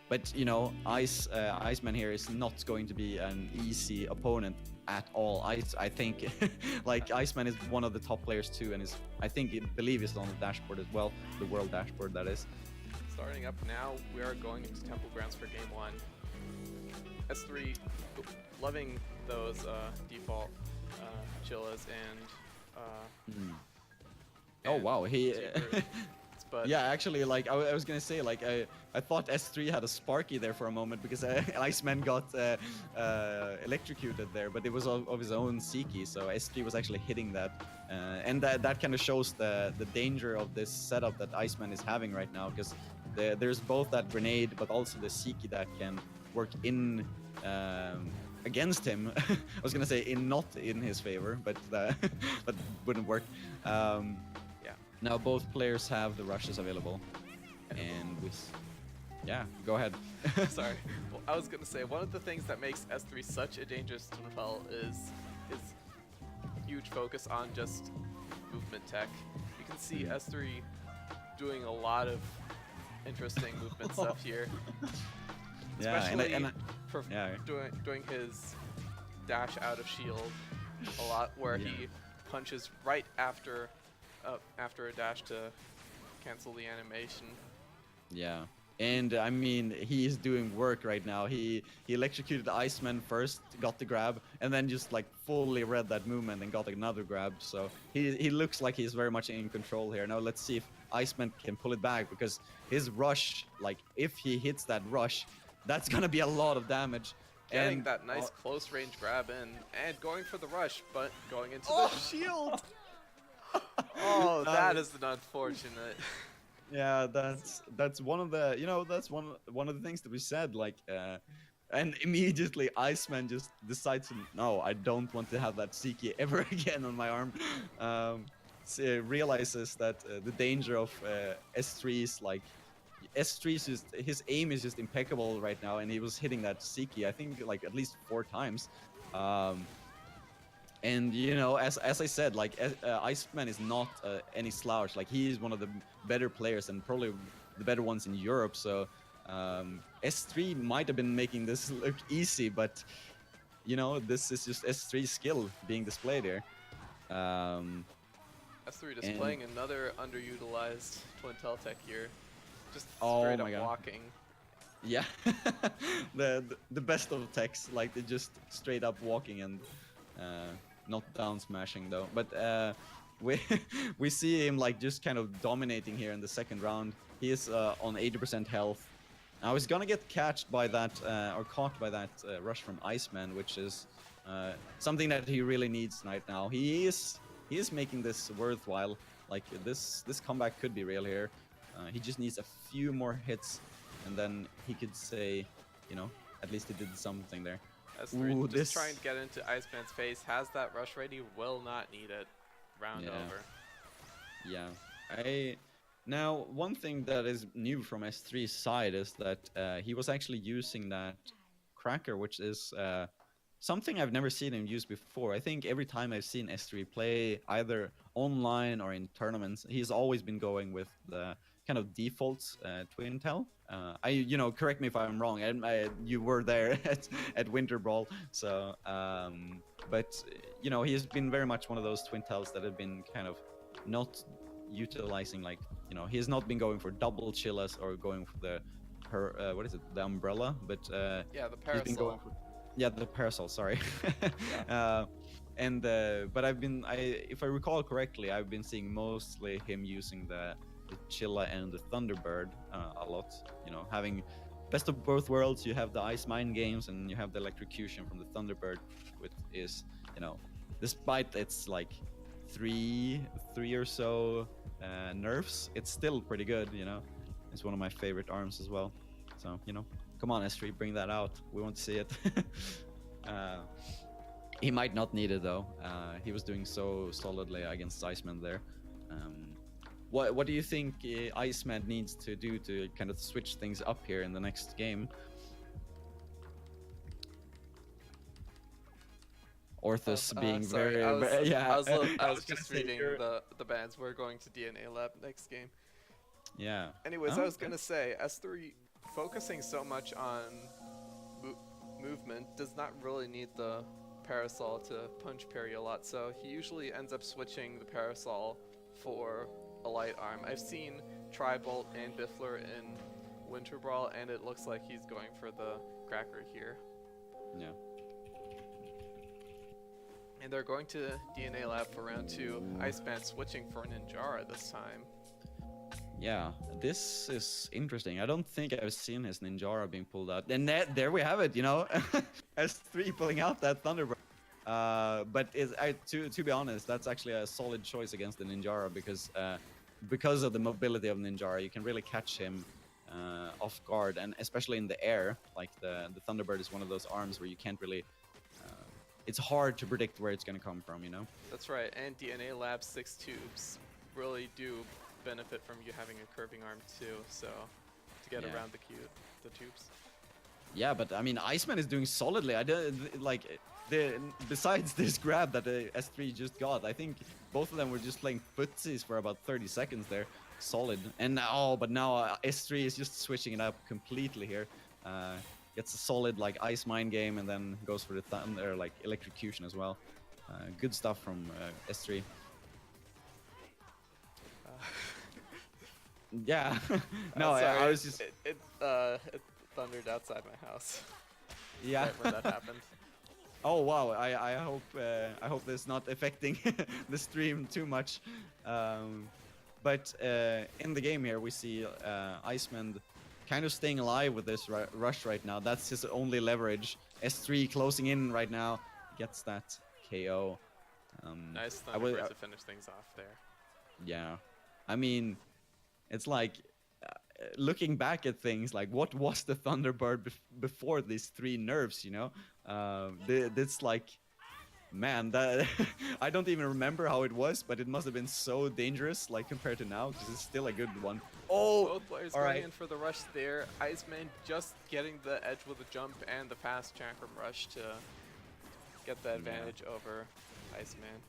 But you know, Iceman here is not going to be an easy opponent at all. I think like Iceman is one of the top players too, and is believe is on the dashboard as well, the world dashboard that is. Starting up now, we are going into Temple Grounds for game 1. S3 loving those default chillas and oh wow, he but yeah, actually, like I was gonna say, like I thought S3 had a Sparky there for a moment because Iceman got electrocuted there, but it was of his own Seeky, so S3 was actually hitting that, and that kind of shows the danger of this setup that Iceman is having right now, because there's both that grenade, but also the Seeky that can work in against him. I was gonna say not in his favor, but that wouldn't work. Now both players have the rushes available, and yeah, go ahead. Sorry. Well, I was gonna say one of the things that makes S3 such a dangerous twin is his huge focus on just movement tech. You can see S3 doing a lot of interesting movement stuff here, especially doing his dash out of shield a lot, where he punches right after a dash to cancel the animation. Yeah, and I mean, he is doing work right now. He electrocuted Iceman first, got the grab, and then just like fully read that movement and got another grab. So he looks like he's very much in control here. Now let's see if Iceman can pull it back, because his rush, like if he hits that rush, that's gonna be a lot of damage. Getting that nice close range grab in and going for the rush, but going into the shield. Oh, that is an unfortunate. Yeah, that's one of the, you know, that's one of the things that we said, like and immediately Iceman just decides to, no, I don't want to have that Seeky ever again on my arm. Realizes that the danger of S3's, like S3's just, his aim is just impeccable right now, and he was hitting that Seeky I think like at least 4 times. And you know, as I said, like Iceman is not any slouch. Like he is one of the better players and probably the better ones in Europe. So S3 might have been making this look easy, but you know, this is just S3's skill being displayed here. S3 displaying another underutilized twin tail tech here, just straight up walking. Yeah, the best of techs, like they just straight up walking and. Not down smashing though, but we see him like just kind of dominating here in the second round. He is on 80% health. I was gonna get caught by that rush from Iceman, which is something that he really needs right now. He is making this worthwhile. Like this comeback could be real here. He just needs a few more hits, and then he could say, you know, at least he did something there. S3 just trying to get into Iceman's face, has that rush ready, will not need it. Round over. Yeah. Now, one thing that is new from S3's side is that he was actually using that cracker, which is something I've never seen him use before. I think every time I've seen S3 play, either online or in tournaments, he's always been going with the kind of default twin tail. You know, correct me if I'm wrong. You were there at Winter Brawl, so but you know, he has been very much one of those twin tails that have been kind of not utilizing, like, you know, he has not been going for double chillas or going for the what is it, the umbrella, but yeah, the parasol. He's been going for, yeah, the parasol. Sorry. But if I recall correctly, I've been seeing mostly him using the Chilla and the Thunderbird a lot. You know, having best of both worlds. You have the Ice Mine games and you have the electrocution from the Thunderbird, which is, you know, despite its like three or so nerfs, it's still pretty good. You know, it's one of my favorite arms as well. So, you know, come on S3, bring that out. We want to see it. He might not need it though. He was doing so solidly against Iceman there. What do you think Iceman needs to do to kind of switch things up here in the next game? Orthuss being sorry, very I was just reading the bans. We're going to DNA Lab next game. Yeah. Anyways, I was gonna say S3 focusing so much on movement does not really need the parasol to punch parry a lot, so he usually ends up switching the parasol for a light arm. I've seen Tribolt and Biffler in Winter Brawl, and it looks like he's going for the cracker here. Yeah. And they're going to DNA Lab for round 2. Iceman switching for Ninjara this time. Yeah, this is interesting. I don't think I've seen his Ninjara being pulled out. And there we have it, you know, S3 pulling out that Thunderbird. But to be honest, that's actually a solid choice against the Ninjara because of the mobility of Ninjara. You can really catch him off guard, and especially in the air. Like the Thunderbird is one of those arms where you can't really. It's hard to predict where it's going to come from, you know. That's right, and DNA Lab's 6 tubes really do benefit from you having a curving arm too, so to get around the tubes. Yeah, but I mean, Iceman is doing solidly. Besides this grab that S3 just got, I think both of them were just playing footsies for about 30 seconds there. Solid. And now, S3 is just switching it up completely here. Gets a solid like ice mine game and then goes for the thunder like electrocution as well. Good stuff from S3. Yeah. No, sorry, I was just. It thundered outside my house. Yeah. Right when that happened. Oh wow! I hope this is not affecting the stream too much. But in the game here, we see Iceman kind of staying alive with this rush right now. That's his only leverage. S3 closing in right now, gets that KO. Nice Thunderbird to finish things off there. Yeah, I mean, it's like looking back at things, like what was the Thunderbird before these 3 nerfs, you know? It's like, man, that I don't even remember how it was, but it must have been so dangerous, like compared to now, because it's still a good one. Oh, both players going in for the rush there. Iceman just getting the edge with a jump and the fast chakram rush to get the advantage over Iceman.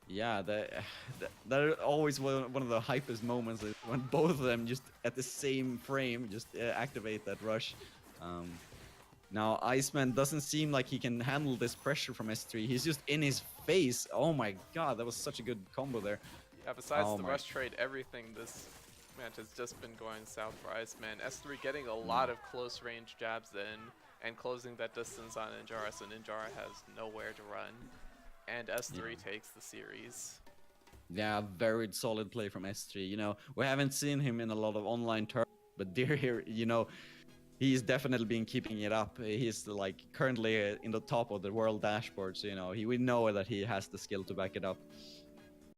Yeah, that always one of the hypest moments is when both of them just at the same frame just activate that rush. Now Iceman doesn't seem like he can handle this pressure from S3. He's just in his face. Oh my god, that was such a good combo there. Yeah, besides the rush trade, everything this match has just been going south for Iceman. S3 getting a lot of close range jabs in and closing that distance on Ninjara, so Ninjara has nowhere to run. And S3 takes the series. Yeah, very solid play from S3. You know, we haven't seen him in a lot of online tournaments, but here, you know, he's definitely been keeping it up. He's like currently in the top of the world dashboard, so you know, we know that he has the skill to back it up.